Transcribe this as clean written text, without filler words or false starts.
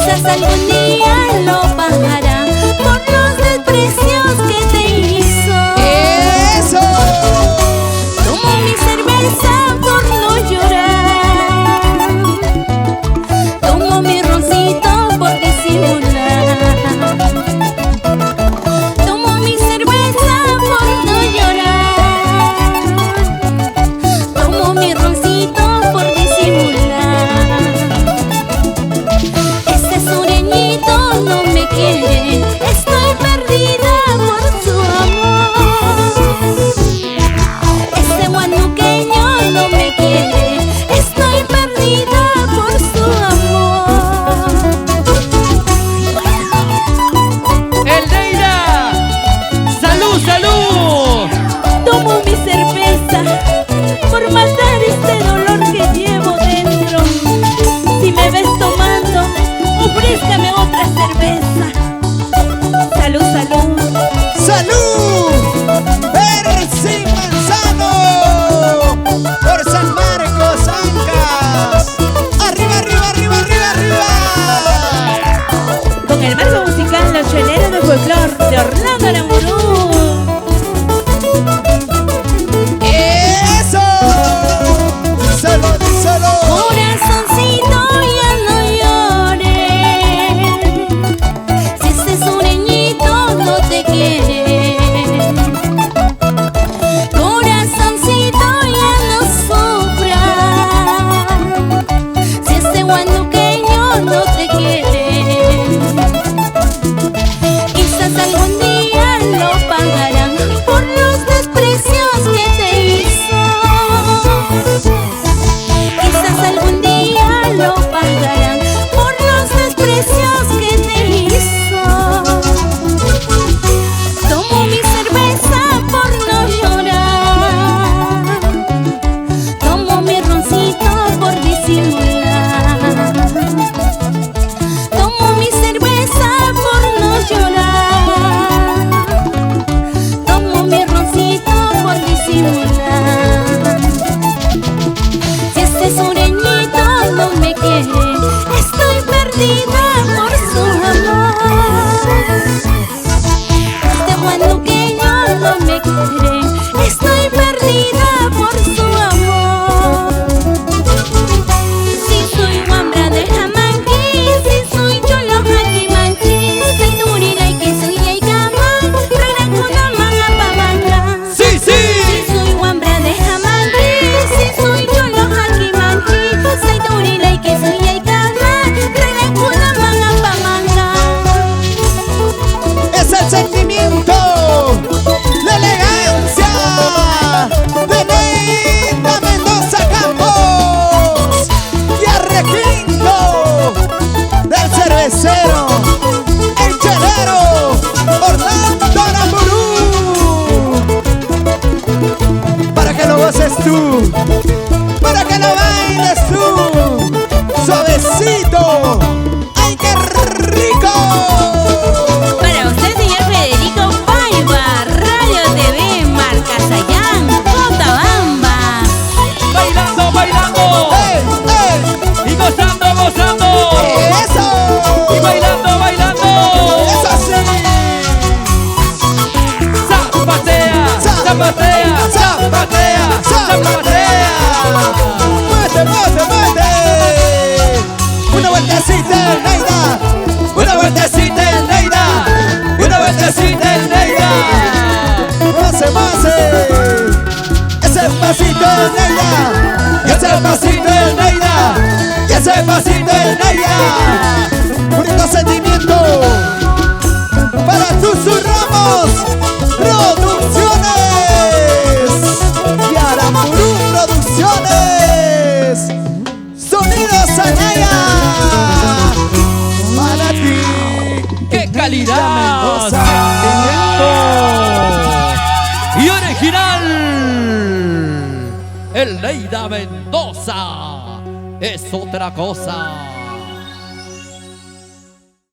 Quizás algún día lo pagarán por los desprecios que te hizo. ¡Eso! Tomo mi cerveza por no llorar. Tomo mi roncito por disimular. Tomo mi cerveza por no llorar. Tomo mi roncito por disimular. Ese sureñito no me quiere, estoy perdida por su amor. Ese guanuqueño no me quiere, estoy perdida por su amor. ¡El Neida! ¡Salud, salud! Tomo mi cerveza por matar este dolor que llevo dentro. Si me ves tomando, ofrézcame otra cerveza. Salud, salud. ¡Salud! ¡Percy Manzano! Por San Marcos, Ancas. ¡Arriba, arriba, arriba, arriba, arriba! Con el marco musical Los Cheleros de Folclor de Orlando Aramburu. ¡Eso! ¡Díselo, díselo! Corazoncito, ya no llores, si ese sureñito no te quiere. Corazoncito, ya no sufras, si ese guanuqueño no te quiere. Quizás algún día lo pagarán por los desprecios que te hizo. Quizás algún día lo pagarán por los desprecios que te hizo. Tomo mi cerveza por no llorar. Tomo mi roncito por disimular. Tomo mi cerveza por no llorar. Tomo mi roncito por disimular. Si este sureñito no me quiere, estoy perdida por su amor. Este guanuqueño no me quiere, estoy perdida por su amor. Si soy guambra de Jamanqui, si soy cholo jaquimanqui, soy turilay que soy yaicama, regrakuna manga pamanga. ¡Sí, Si sí! soy guambra de Jamanqui, si soy cholo jaquimanqui, soy turilay que soy yaicama, regrakuna manga pamanga. Es el sentimiento, la elegancia de Neida Mendoza Campos y Arrequinto del cervecero, el chelero Orlando Aramburu. Para que lo goces tú, para que lo bailes tú, suavecito. ¡Ay, qué rico! Para usted, señor Federico Paiva, Radio TV, Marcasayán, Cotabamba. ¡Bailando, bailando! ¡Ey, ey! ¡Y gozando, gozando! ¡Eso! ¡Y bailando, bailando! ¡Eso sí! ¡Zapatea! ¡Zapatea! ¡Zapatea! ¡Zapatea! ¡Muévete, muévete, muévete! ¡Una vueltecita, Neida! ¡Una vueltecita en Neida! ¡Una vueltecita en Neida! ¡Muévase, muévase! ¡Ese pasito, Neida! ¡Y ese pasito en Neida! ¡Y ese pasito, Neida! ¡Bonito sentimiento! ¡Para Tuzu Ramos Producciones! ¡Y Aramburu Producciones! ¡Sonidos Anaya! ¡Para ti! ¡Qué calidad! Mendoza. ¡Y original! El Neida Mendoza es otra cosa.